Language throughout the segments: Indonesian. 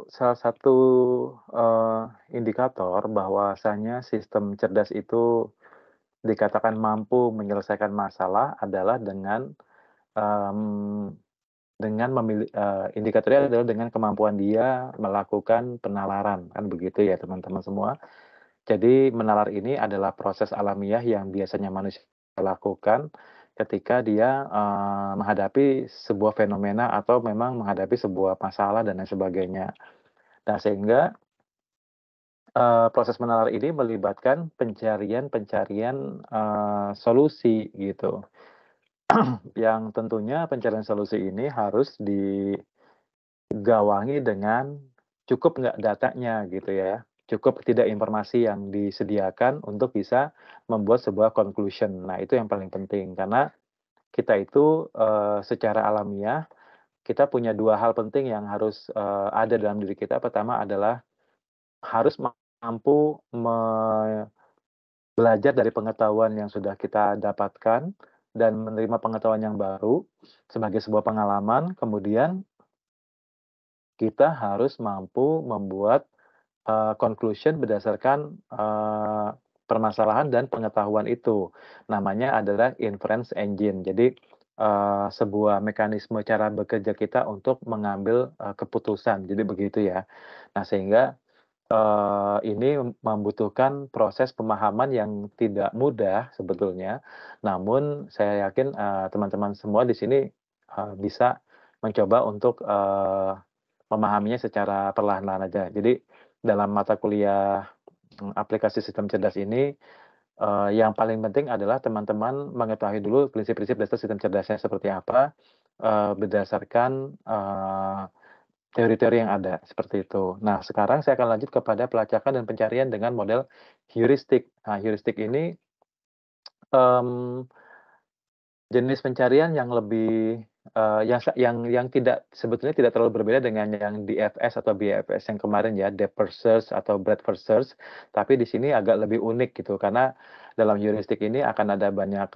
salah satu, indikator bahwasanya sistem cerdas itu dikatakan mampu menyelesaikan masalah adalah mmm, dengan indikatornya adalah dengan kemampuan dia melakukan penalaran, kan begitu ya teman-teman semua. Jadi menalar ini adalah proses alamiah yang biasanya manusia lakukan ketika dia, menghadapi sebuah fenomena atau memang menghadapi sebuah masalah dan lain sebagainya. Nah sehingga, proses menalar ini melibatkan pencarian-pencarian, solusi gitu. Yang tentunya pencarian solusi ini harus digawangi dengan cukup nggak datanya gitu ya, cukup tidak informasi yang disediakan untuk bisa membuat sebuah conclusion. Nah itu yang paling penting karena kita itu, secara alamiah kita punya 2 hal penting yang harus, ada dalam diri kita. Pertama adalah harus mampu belajar dari pengetahuan yang sudah kita dapatkan dan menerima pengetahuan yang baru sebagai sebuah pengalaman, kemudian kita harus mampu membuat, conclusion berdasarkan, permasalahan dan pengetahuan itu. Namanya adalah inference engine. Jadi, sebuah mekanisme cara bekerja kita untuk mengambil, keputusan, jadi begitu ya. Nah sehingga ini membutuhkan proses pemahaman yang tidak mudah sebetulnya, namun saya yakin, teman-teman semua di sini, bisa mencoba untuk, memahaminya secara perlahan-lahan aja. Jadi dalam mata kuliah, aplikasi sistem cerdas ini, yang paling penting adalah teman-teman mengetahui dulu prinsip-prinsip dasar sistem cerdasnya seperti apa, berdasarkan, teori-teori yang ada, seperti itu. Nah, sekarang saya akan lanjut kepada pelacakan dan pencarian dengan model heuristik. Nah, heuristik ini, mmm, jenis pencarian yang lebih, yang tidak sebetulnya tidak terlalu berbeda dengan yang DFS atau BFS yang kemarin ya, depth first search atau breadth first search, tapi di sini agak lebih unik gitu, karena dalam heuristik ini akan ada banyak,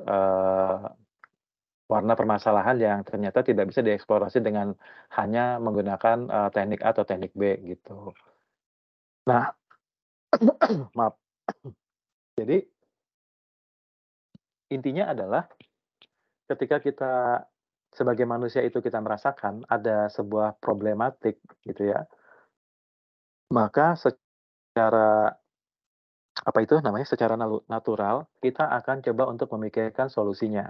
warna permasalahan yang ternyata tidak bisa dieksplorasi dengan hanya menggunakan, teknik A atau teknik B, gitu. Nah, maaf. Jadi, intinya adalah ketika kita sebagai manusia itu kita merasakan ada sebuah problematik gitu ya, maka secara apa itu namanya, secara natural kita akan coba untuk memikirkan solusinya.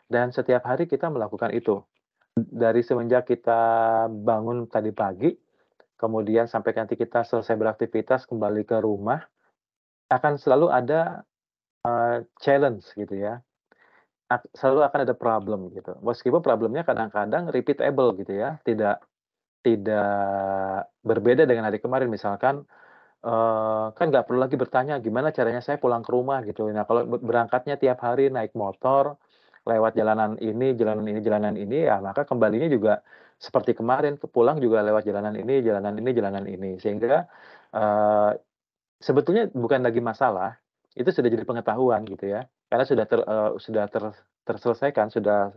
Dan setiap hari kita melakukan itu. Dari semenjak kita bangun tadi pagi, kemudian sampai nanti kita selesai beraktivitas kembali ke rumah, akan selalu ada, challenge gitu ya. Selalu akan ada problem gitu. Meskipun problemnya kadang-kadang repeatable gitu ya, tidak tidak berbeda dengan hari kemarin. Misalkan, kan nggak perlu lagi bertanya, "Gimana caranya saya pulang ke rumah?" Gitu. Nah, kalau berangkatnya tiap hari naik motor, lewat jalanan ini, ya maka kembalinya juga seperti kemarin, pulang juga lewat jalanan ini, jalanan ini, jalanan ini. Sehingga, eee, sebetulnya bukan lagi masalah, itu sudah jadi pengetahuan gitu ya, karena sudah terselesaikan, sudah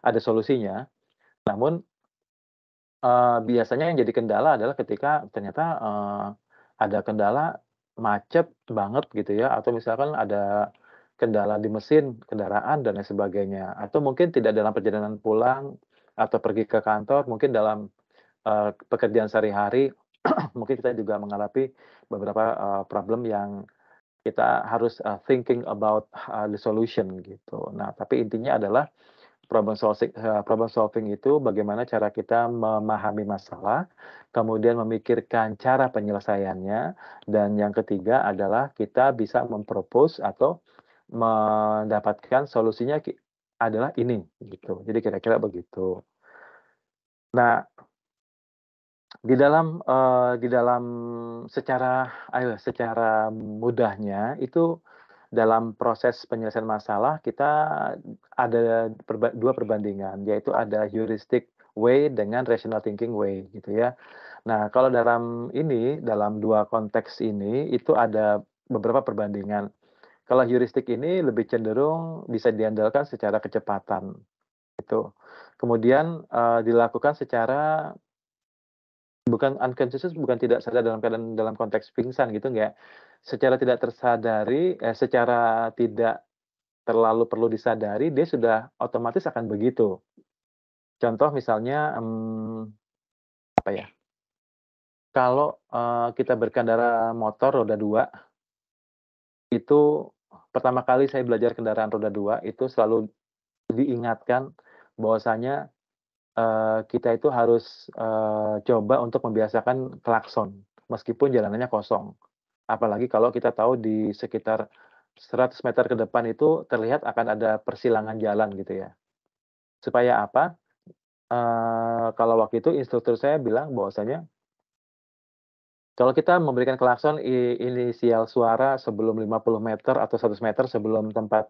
ada solusinya. Namun, biasanya yang jadi kendala adalah ketika ternyata, ada kendala macet banget gitu ya, atau misalkan ada kendala di mesin kendaraan dan lain sebagainya, atau mungkin tidak dalam perjalanan pulang atau pergi ke kantor, mungkin dalam, pekerjaan sehari-hari, mungkin kita juga mengalami beberapa, problem yang kita harus, thinking about, the solution gitu. Nah, tapi intinya adalah problem solving itu bagaimana cara kita memahami masalah, kemudian memikirkan cara penyelesaiannya, dan yang ketiga adalah kita bisa mempropose atau mendapatkan solusinya adalah ini, gitu. Jadi kira-kira begitu. Nah, di dalam secara mudahnya itu dalam proses penyelesaian masalah kita ada 2 perbandingan, yaitu ada heuristic way dengan rational thinking way gitu ya. Nah, kalau dalam 2 konteks ini itu ada beberapa perbandingan. Kalau heuristik ini lebih cenderung bisa diandalkan secara kecepatan, gitu. Kemudian, dilakukan secara Bukan unconscious, bukan tidak sadar dalam keadaan dalam konteks pingsan gitu, enggak. Secara tidak tersadari, secara tidak terlalu perlu disadari, dia sudah otomatis akan begitu. Contoh misalnya, apa ya, kalau, kita berkendara motor roda 2, itu pertama kali saya belajar kendaraan roda 2 itu selalu diingatkan bahwasanya, kita itu harus, coba untuk membiasakan klakson, meskipun jalanannya kosong. Apalagi kalau kita tahu di sekitar 100 meter ke depan itu terlihat akan ada persilangan jalan gitu ya. Supaya apa, kalau waktu itu instruktur saya bilang bahwasanya, kalau kita memberikan klakson inisial suara sebelum 50 meter atau 100 meter sebelum tempat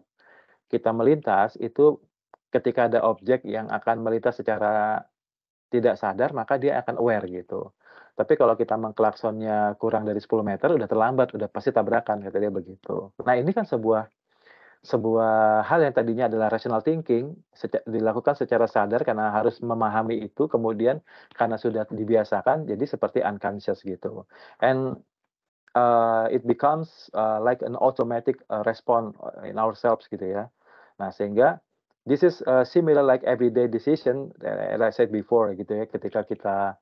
kita melintas, itu ketika ada objek yang akan melintas secara tidak sadar, maka dia akan aware gitu. Tapi kalau kita mengklaksonnya kurang dari 10 meter, udah terlambat, udah pasti tabrakan, kata dia begitu. Nah, ini kan sebuah sebuah hal yang tadinya adalah rational thinking, dilakukan secara sadar karena harus memahami itu, kemudian karena sudah dibiasakan, jadi seperti unconscious gitu. And, it becomes, like an automatic, response in ourselves gitu ya. Nah, sehingga this is, similar like everyday decision, as I said before gitu ya, ketika kita,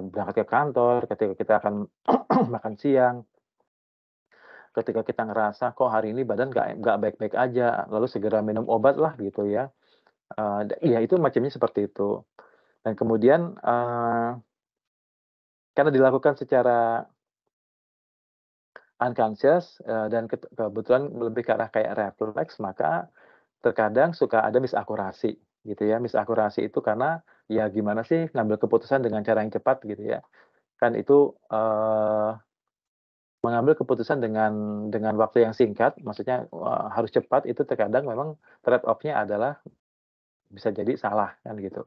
berangkat ke kantor, ketika kita akan makan siang, ketika kita ngerasa, "Kok hari ini badan nggak baik-baik aja," lalu segera minum obat lah gitu ya, iya itu macamnya seperti itu. Dan kemudian, karena dilakukan secara unconscious, dan kebetulan lebih ke arah kayak refleks, maka terkadang suka ada misakurasi gitu ya. Misakurasi itu karena, ya gimana sih ngambil keputusan dengan cara yang cepat gitu ya. Kan itu, mengambil keputusan dengan waktu yang singkat, maksudnya, harus cepat itu terkadang memang trade off-nya adalah bisa jadi salah kan gitu.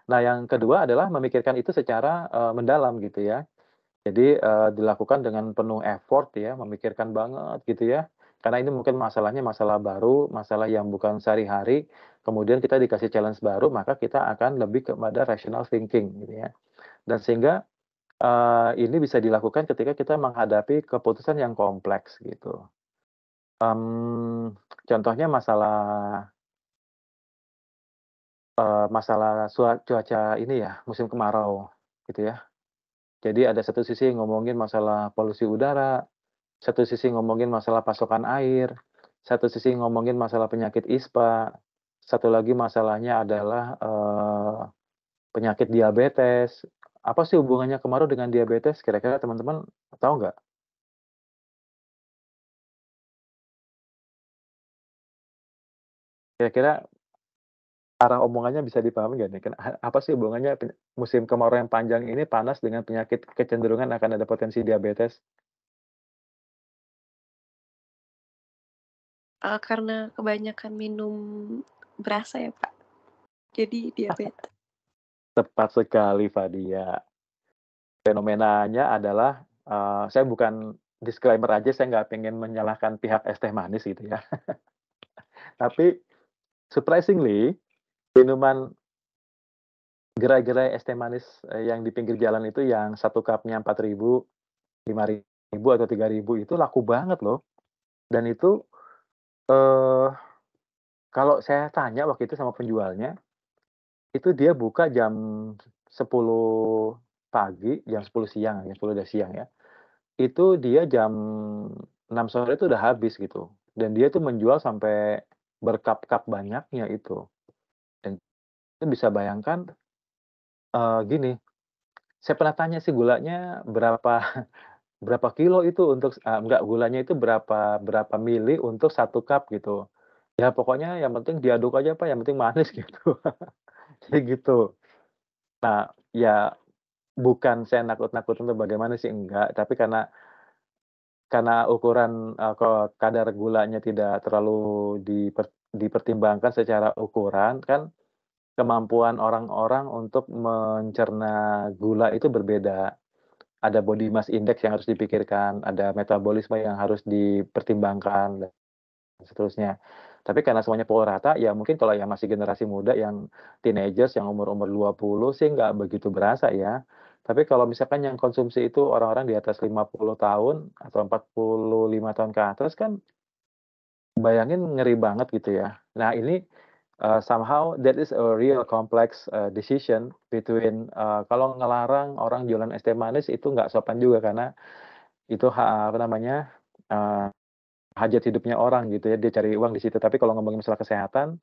Nah yang kedua adalah memikirkan itu secara, mendalam gitu ya. Jadi, dilakukan dengan penuh effort ya, memikirkan banget gitu ya. Karena ini mungkin masalahnya masalah baru, masalah yang bukan sehari-hari, kemudian kita dikasih challenge baru, maka kita akan lebih kepada rational thinking gitu ya. Dan sehingga, ini bisa dilakukan ketika kita menghadapi keputusan yang kompleks gitu. Contohnya masalah, masalah cuaca ini ya, musim kemarau gitu ya. Jadi ada satu sisi ngomongin masalah polusi udara, satu sisi ngomongin masalah pasokan air, satu sisi ngomongin masalah penyakit ISPA, satu lagi masalahnya adalah, penyakit diabetes. Apa sih hubungannya kemarau dengan diabetes? Kira-kira teman-teman tahu nggak? Kira-kira arah omongannya bisa dipahami nggak nih? Apa sih hubungannya musim kemarau yang panjang ini panas dengan penyakit kecenderungan akan ada potensi diabetes? Karena kebanyakan minum berasa ya, Pak, jadi diabetes. Tepat sekali, Fadia. Fenomenanya adalah, saya bukan disclaimer aja, saya nggak pengen menyalahkan pihak es teh manis gitu ya. Tapi surprisingly, minuman gerai-gerai es teh manis, yang di pinggir jalan itu yang satu cupnya 4.000, 5.000 atau 3.000 itu laku banget loh. Dan itu, eee, kalau saya tanya waktu itu sama penjualnya, itu dia buka jam 10 pagi, jam 10 siang ya, 10 udah siang ya. Itu dia jam 6 sore itu udah habis gitu, dan dia tuh menjual sampai berkap-kap banyaknya itu. Dan itu bisa bayangkan, gini, saya pernah tanya sih gulanya berapa berapa kilo itu untuk enggak, gulanya itu berapa berapa mili untuk satu cup gitu. Ya pokoknya yang penting diaduk aja Pak, yang penting manis gitu, kayak gitu. Nah, ya bukan saya nakut-nakutin atau bagaimana sih, enggak, tapi karena ukuran, kadar gulanya tidak terlalu dipertimbangkan secara ukuran, kan kemampuan orang-orang untuk mencerna gula itu berbeda. Ada body mass index yang harus dipikirkan, ada metabolisme yang harus dipertimbangkan, dan seterusnya. Tapi karena semuanya pukul rata, ya mungkin kalau yang masih generasi muda, yang teenagers, yang umur-umur 20 sih nggak begitu berasa ya. Tapi kalau misalkan yang konsumsi itu orang-orang di atas 50 tahun atau 45 tahun ke atas kan bayangin ngeri banget gitu ya. Nah ini, somehow that is a real complex, decision between, kalau ngelarang orang jualan es teh manis itu nggak sopan juga karena itu apa namanya, eee, hajat hidupnya orang gitu ya, dia cari uang di situ. Tapi kalau ngomongin masalah kesehatan,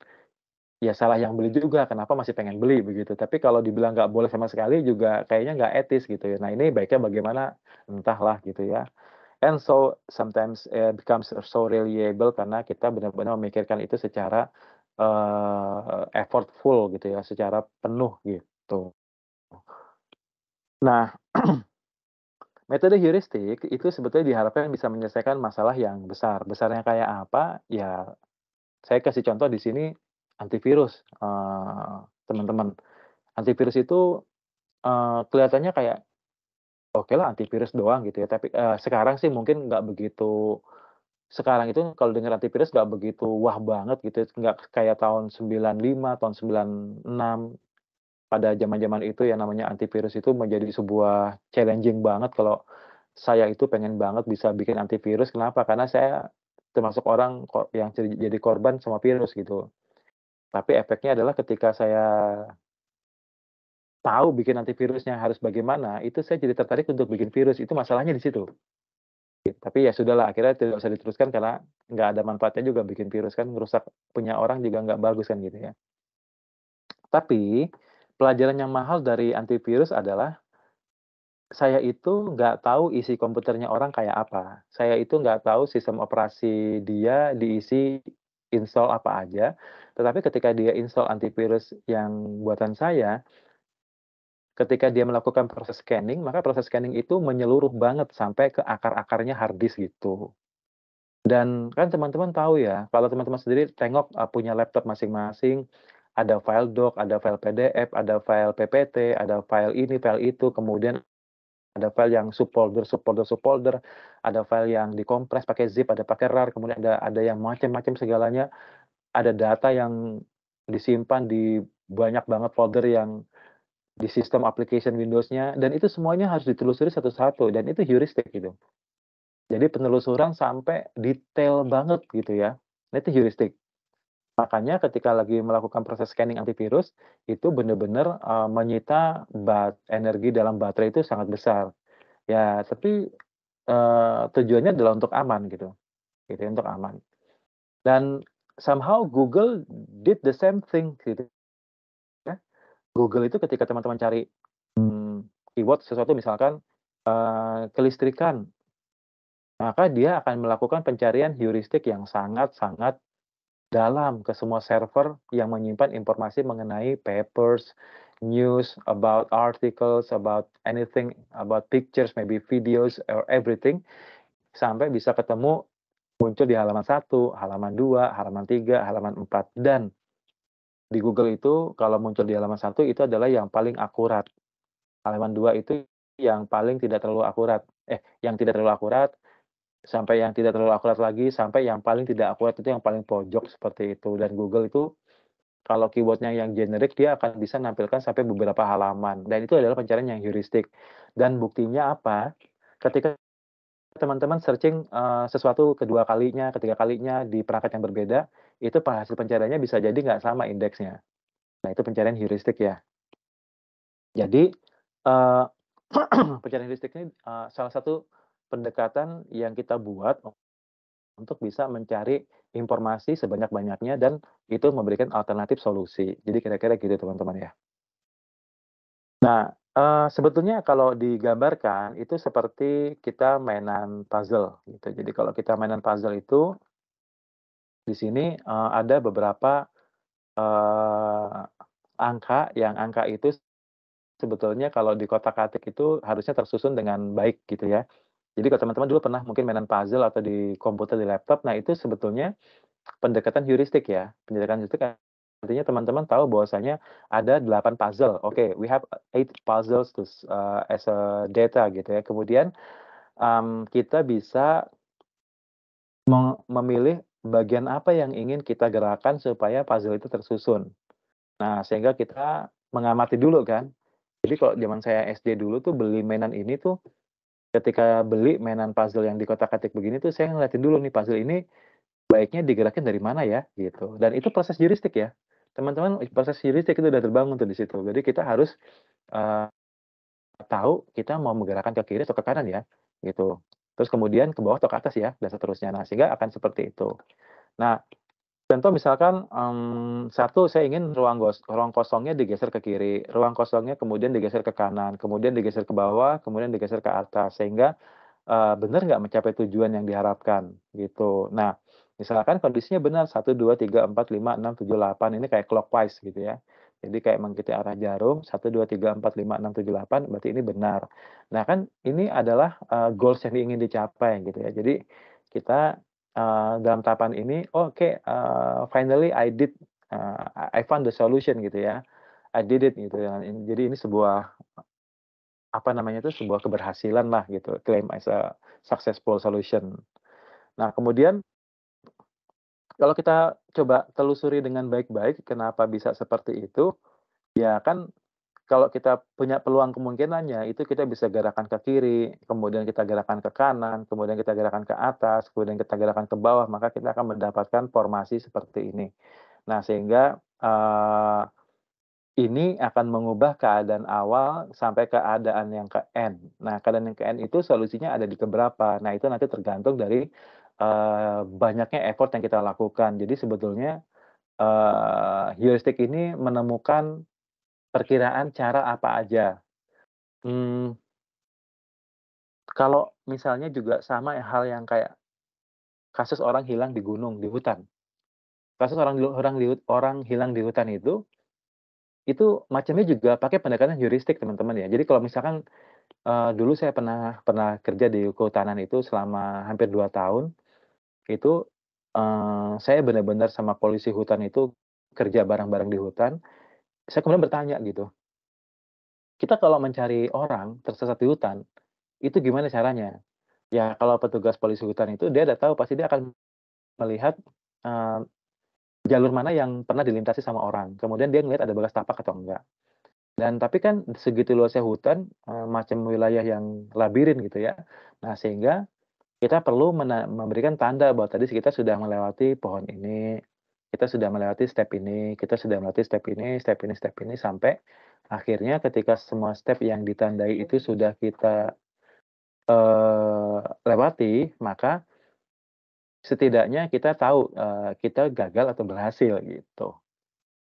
ya salah yang beli juga, kenapa masih pengen beli begitu. Tapi kalau dibilang nggak boleh sama sekali juga kayaknya nggak etis gitu ya. Nah ini baiknya bagaimana, entahlah gitu ya. And so sometimes, becomes so reliable karena kita benar-benar memikirkan itu secara, effortful gitu ya, secara penuh gitu. Nah, metode heuristik itu sebetulnya diharapkan bisa menyelesaikan masalah yang besar. Besarnya kayak apa? Ya saya kasih contoh di sini antivirus, teman-teman. Antivirus itu, kelihatannya kayak, okelah antivirus doang gitu ya, tapi, sekarang sih mungkin nggak begitu. Sekarang itu kalau dengar antivirus nggak begitu wah banget gitu, nggak kayak tahun 95, tahun 96, pada zaman-zaman itu yang namanya antivirus itu menjadi sebuah challenging banget kalau saya itu pengen banget bisa bikin antivirus. Kenapa? Karena saya termasuk orang yang jadi korban sama virus gitu. Tapi efeknya adalah ketika saya tahu bikin antivirusnya harus bagaimana, itu saya jadi tertarik untuk bikin virus, itu masalahnya di situ. Tapi ya sudahlah akhirnya tidak usah diteruskan karena nggak ada manfaatnya juga bikin virus kan ngerusak punya orang juga nggak bagus kan gitu ya. Tapi, pelajaran yang mahal dari antivirus adalah, saya itu nggak tahu isi komputernya orang kayak apa. Saya itu nggak tahu sistem operasi dia diisi install apa aja, tetapi ketika dia install antivirus yang buatan saya, ketika dia melakukan proses scanning, maka proses scanning itu menyeluruh banget sampai ke akar-akarnya hard disk gitu. Dan kan teman-teman tahu ya, kalau teman-teman sendiri tengok, punya laptop masing-masing, ada file doc, ada file PDF, ada file PPT, ada file ini, file itu, kemudian ada file yang subfolder subfolder subfolder, ada file yang dikompres pakai zip, ada pakai RAR, kemudian ada yang macam-macam segalanya, ada data yang disimpan di banyak banget folder yang di sistem application Windows-nya, dan itu semuanya harus ditelusuri satu-satu, dan itu heuristik gitu. Jadi penelusuran sampai detail banget gitu ya. Nah itu heuristik. Makanya ketika lagi melakukan proses scanning antivirus, itu benar-benar, menyita energi dalam baterai itu sangat besar. Ya tapi, tujuannya adalah untuk aman gitu ya, untuk aman. Dan somehow Google did the same thing gitu ya. Google itu ketika teman-teman cari, keyword sesuatu misalkan, kelistrikan, maka dia akan melakukan pencarian heuristik yang sangat-sangat dalam ke semua server yang menyimpan informasi mengenai papers, news, about articles, about anything, about pictures, maybe videos or everything, sampai bisa ketemu muncul di halaman 1, halaman 2, halaman 3, halaman 4. Dan di Google itu kalau muncul di halaman 1 itu adalah yang paling akurat. Halaman 2 itu yang paling tidak terlalu akurat. Yang tidak terlalu akurat, sampai yang tidak terlalu akurat lagi, sampai yang paling tidak akurat itu yang paling pojok seperti itu. Dan Google itu kalau keyword-nya yang generik, dia akan bisa nampilkan sampai beberapa halaman, dan itu adalah pencarian yang heuristik. Dan buktinya apa? Ketika teman-teman searching, sesuatu kedua kalinya, ketiga kalinya di perangkat yang berbeda, itu hasil pencariannya bisa jadi nggak sama indeksnya. Nah, itu pencarian heuristik ya. Jadi, eee, pencarian heuristik ini, salah satu pendekatan yang kita buat untuk bisa mencari informasi sebanyak-banyaknya dan itu memberikan alternatif solusi. Jadi kira-kira gitu teman-teman ya. Nah, sebetulnya kalau digambarkan itu seperti kita mainan puzzle gitu. Jadi kalau kita mainan puzzle itu, di sini, ada beberapa, eee, angka yang angka itu sebetulnya kalau di kotak-atik itu harusnya tersusun dengan baik gitu ya. Jadi kalau teman-teman dulu pernah mungkin mainan puzzle atau di komputer, di laptop, nah itu sebetulnya pendekatan heuristik ya. Pendekatan heuristik artinya teman-teman tahu bahwasanya ada 8 puzzle. Oke, we have 8 puzzles as a data gitu ya. Kemudian, kita bisa memilih bagian apa yang ingin kita gerakan supaya puzzle itu tersusun. Nah, sehingga kita mengamati dulu kan, Jadi kalau zaman saya SD dulu tuh beli mainan ini tuh, ketika beli mainan puzzle yang dikotak-katik begini tuh saya ngeliatin dulu nih puzzle ini baiknya digerakin dari mana ya, gitu. Dan itu proses heuristik ya. Teman-teman, proses heuristik itu udah terbangun tuh di situ. Jadi kita harus, eee, tahu kita mau menggerakkan ke kiri atau ke kanan ya, gitu. Terus kemudian ke bawah atau ke atas ya, dan seterusnya. Nah, sehingga akan seperti itu. Nah, contoh misalkan, 1 saya ingin ruang kosongnya digeser ke kiri, ruang kosongnya kemudian digeser ke kanan, kemudian digeser ke bawah, kemudian digeser ke atas, sehingga bener nggak mencapai tujuan yang diharapkan, gitu. Nah, misalkan kondisinya benar 1, 2, 3, 4, 5, 6, 7, 8 ini kayak clockwise gitu ya. Jadi kayak mengikuti arah jarum 1, 2, 3, 4, 5, 6, 7, 8 berarti ini benar. Nah kan ini adalah, goals yang ingin dicapai gitu ya. Jadi kita, dalam tahapan ini, oke, finally I did, I found the solution gitu ya. I did it gitu ya. Jadi ini sebuah apa namanya itu, sebuah keberhasilan lah gitu, claim as a successful solution. Nah kemudian, kalau kita coba telusuri dengan baik-baik kenapa bisa seperti itu, ya kan kalau kita punya peluang kemungkinannya itu kita bisa gerakan ke kiri, kemudian kita gerakan ke kanan, kemudian kita gerakan ke atas, kemudian kita gerakan ke bawah, maka kita akan mendapatkan formasi seperti ini. Nah sehingga, ini akan mengubah keadaan awal sampai keadaan yang ke N. Nah, keadaan yang ke N itu solusinya ada di keberapa. Nah, itu nanti tergantung dari, banyaknya effort yang kita lakukan. Jadi sebetulnya, heuristik ini menemukan perkiraan cara apa aja. Mmm, kalau misalnya juga sama hal yang kayak kasus orang hilang di gunung, di hutan. Kasus orang hilang di hutan itu macamnya juga pakai pendekatan heuristik, teman-teman ya. Jadi kalau misalkan dulu saya pernah pernah kerja di kehutanan itu selama hampir 2 tahun, itu, saya benar-benar sama polisi hutan itu kerja bareng-bareng di hutan, saya kemudian bertanya gitu, "Kita kalau mencari orang tersesat di hutan, itu gimana caranya?" Ya kalau petugas polisi hutan itu dia udah tahu pasti dia akan melihat, eee, jalur mana yang pernah dilintasi sama orang, kemudian dia ngelihat ada bekas tapak atau enggak. Dan tapi kan segitu luasnya hutan, macam wilayah yang labirin gitu ya. Nah sehingga kita perlu memberikan tanda bahwa tadi kita sudah melewati pohon ini, kita sudah melewati step ini, kita sudah melewati step ini, step ini, step ini, sampai akhirnya ketika semua step yang ditandai itu sudah kita, lewati, maka setidaknya kita tahu, kita gagal atau berhasil gitu.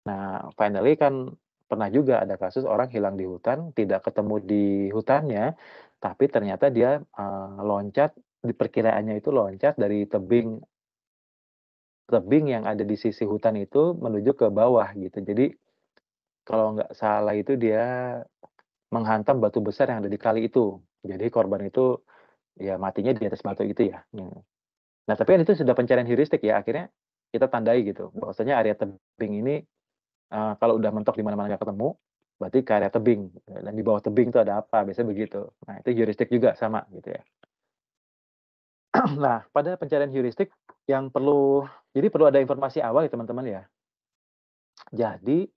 Nah, finally kan pernah juga ada kasus orang hilang di hutan, tidak ketemu di hutannya, tapi ternyata dia, loncat, di perkiraannya itu loncat dari tebing tebing yang ada di sisi hutan itu menuju ke bawah gitu. Jadi kalau nggak salah itu dia menghantam batu besar yang ada di kali itu. Jadi korban itu ya matinya di atas batu itu ya. Nah tapi kan itu sudah pencarian heuristik ya, akhirnya kita tandai gitu bahwasanya area tebing ini, kalau udah mentok di mana-mana nggak ketemu, berarti ke area tebing, dan di bawah tebing itu ada apa, biasanya begitu. Nah itu heuristik juga sama gitu ya. Nah pada pencarian heuristik yang perlu ada informasi awal ya teman-teman ya. Jadi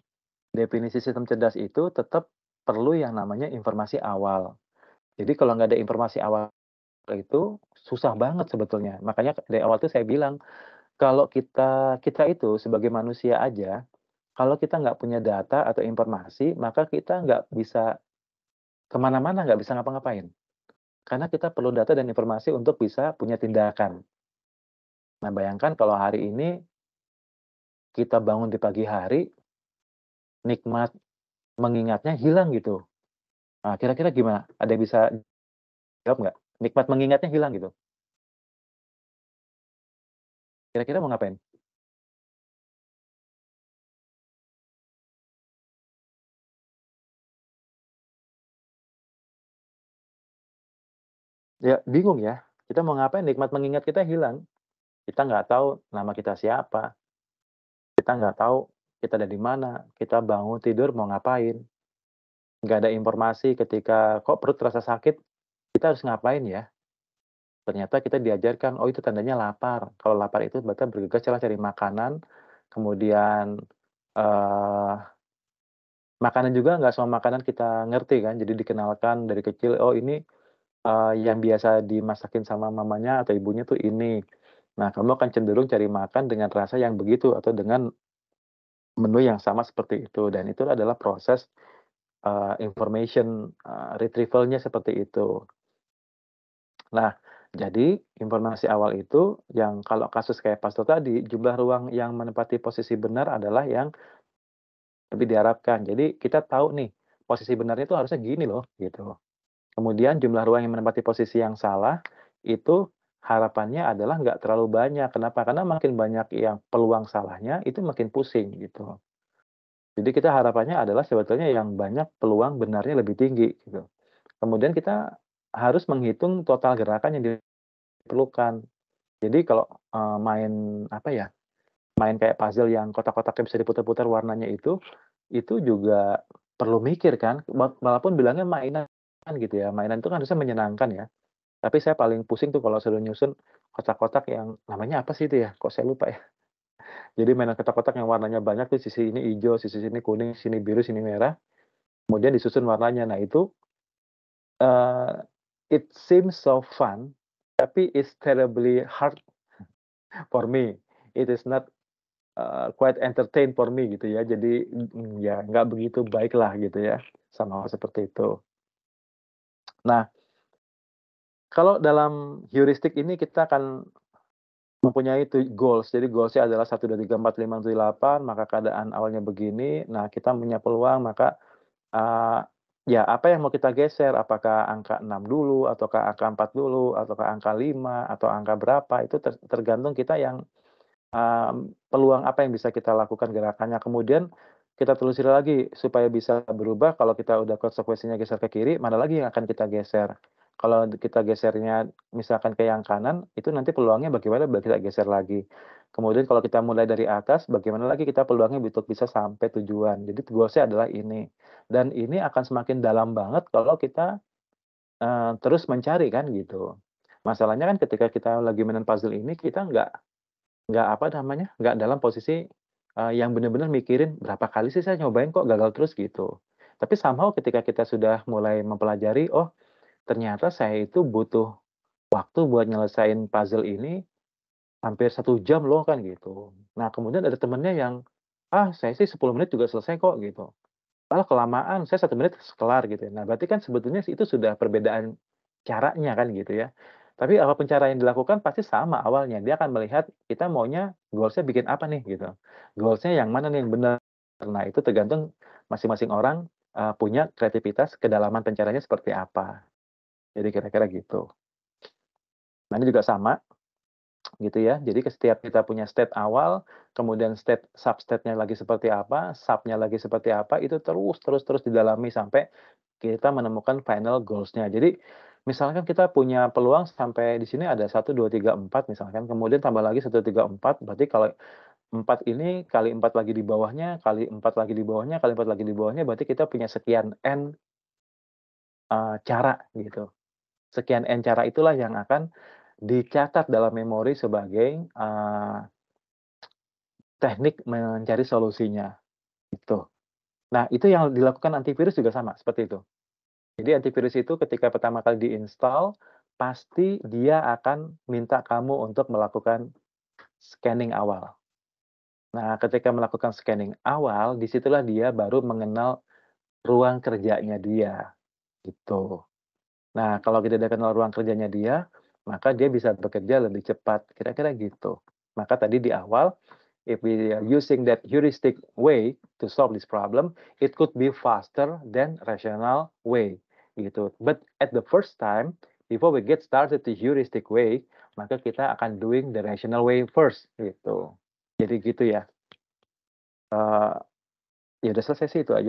definisi sistem cerdas itu tetap perlu yang namanya informasi awal. Jadi kalau nggak ada informasi awal itu susah banget sebetulnya. Makanya dari awal tuh saya bilang, kalau kita itu sebagai manusia aja, kalau kita nggak punya data atau informasi, maka kita nggak bisa kemana mana, nggak bisa ngapa-ngapain. Karena kita perlu data dan informasi untuk bisa punya tindakan. Nah bayangkan kalau hari ini kita bangun di pagi hari, nikmat mengingatnya hilang gitu. Nah kira-kira gimana? Ada yang bisa jawab nggak? Nikmat mengingatnya hilang gitu. Kira-kira mau ngapain? Ya bingung ya, kita mau ngapain nikmat mengingat kita hilang. Kita nggak tahu nama kita siapa, kita nggak tahu kita ada di mana, kita bangun tidur mau ngapain, nggak ada informasi ketika kok perut terasa sakit, kita harus ngapain ya? Ternyata kita diajarkan, oh itu tandanya lapar, kalau lapar itu berarti bergegas cari makanan, kemudian, eee, Makanan juga nggak semua makanan kita ngerti kan, jadi dikenalkan dari kecil, "Oh ini, yang biasa dimasakin sama mamanya atau ibunya tuh ini." Nah, kamu akan cenderung cari makan dengan rasa yang begitu atau dengan menu yang sama seperti itu dan itu adalah proses, information, retrieval-nya seperti itu. Nah, jadi informasi awal itu yang kalau kasus kayak Pastor tadi, jumlah ruang yang menempati posisi benar adalah yang lebih diharapkan. Jadi kita tahu nih, posisi benarnya itu harusnya gini loh, gitu. Kemudian jumlah ruang yang menempati posisi yang salah, itu harapannya adalah nggak terlalu banyak. Kenapa? Karena makin banyak yang peluang salahnya, itu makin pusing, gitu. Jadi kita harapannya adalah sebetulnya yang banyak peluang benarnya lebih tinggi, gitu. Kemudian kita harus menghitung total gerakan yang diperlukan. Jadi kalau, main apa ya, main kayak puzzle yang kotak-kotaknya bisa diputar-putar warnanya itu juga perlu mikir kan, walaupun bilangnya mainan gitu ya, mainan itu kan harusnya menyenangkan ya. Tapi saya paling pusing tuh kalau suruh nyusun kotak-kotak yang namanya apa sih itu ya? Kok saya lupa ya. Jadi mainan kotak-kotak yang warnanya banyak tuh sisi ini hijau, sisi sini kuning, sini biru, sini merah, kemudian disusun warnanya. Nah itu, eee, it seems so fun, tapi it's terribly hard for me. It is not, quite entertain for me gitu ya. Jadi, ya nggak begitu baiklah gitu ya, sama seperti itu. Nah, kalau dalam heuristik ini kita akan mempunyai goals. Jadi goals-nya adalah 1, 2, 3, 4, 5, 6, 7, 8, maka keadaan awalnya begini. Nah, kita punya peluang, maka, eee, ya apa yang mau kita geser, apakah angka 6 dulu, ataukah angka 4 dulu, ataukah angka 5 atau angka berapa, itu tergantung kita yang, peluang apa yang bisa kita lakukan gerakannya. Kemudian kita telusuri lagi supaya bisa berubah, kalau kita udah konsekuensinya geser ke kiri, mana lagi yang akan kita geser. Kalau kita gesernya misalkan ke yang kanan, itu nanti peluangnya bagaimana kita geser lagi. Kemudian kalau kita mulai dari atas, bagaimana lagi kita peluangnya untuk bisa sampai tujuan. Jadi goals-nya adalah ini. Dan ini akan semakin dalam banget kalau kita, terus mencari kan gitu. Masalahnya kan ketika kita lagi mainin puzzle ini, kita nggak apa namanya, nggak dalam posisi, yang benar-benar mikirin, "Berapa kali sih saya nyobain kok gagal terus?" Gitu. Tapi somehow ketika kita sudah mulai mempelajari, "Oh, ternyata saya itu butuh waktu buat nyelesain puzzle ini hampir 1 jam loh," kan gitu. Nah, kemudian ada temennya yang, "Ah, saya sih 10 menit juga selesai kok," gitu. "Ah, kelamaan, saya 1 menit kelar," gitu ya. Nah, berarti kan sebetulnya itu sudah perbedaan caranya kan gitu ya. Tapi apapun cara yang dilakukan pasti sama awalnya, dia akan melihat kita maunya goals-nya bikin apa nih gitu. Goals-nya yang mana nih yang benar. Nah, itu tergantung masing-masing orang, punya kreativitas kedalaman pencariannya seperti apa. Jadi kira-kira gitu. Nah, ini juga sama gitu ya. Jadi setiap kita punya state awal, kemudian state sub-state-nya lagi seperti apa, sub-nya lagi seperti apa, itu terus terus terus didalami sampai kita menemukan final goals-nya. Jadi misalkan kita punya peluang sampai di sini ada 1, 2, 3, 4 misalkan, kemudian tambah lagi 1, 2, 3, 4, berarti kalau 4 ini kali 4 lagi di bawahnya, kali 4 lagi di bawahnya, kali 4 lagi di bawahnya, berarti kita punya sekian N, cara gitu. Sekian N cara itulah yang akan dicatat dalam memori sebagai, teknik mencari solusinya, gitu. Nah, itu yang dilakukan antivirus juga sama, seperti itu. Jadi antivirus itu ketika pertama kali di-install, pasti dia akan minta kamu untuk melakukan scanning awal. Nah, ketika melakukan scanning awal, disitulah dia baru mengenal ruang kerjanya dia, gitu. Nah, kalau kita udah kenal ruang kerjanya dia, maka dia bisa bekerja lebih cepat, kira-kira gitu. Maka tadi di awal, if we are using that heuristic way to solve this problem, it could be faster than rational way, gitu. But at the first time, before we get started the heuristic way, maka kita akan doing the rational way first, gitu. Jadi gitu ya. Ya udah selesai sih itu aja.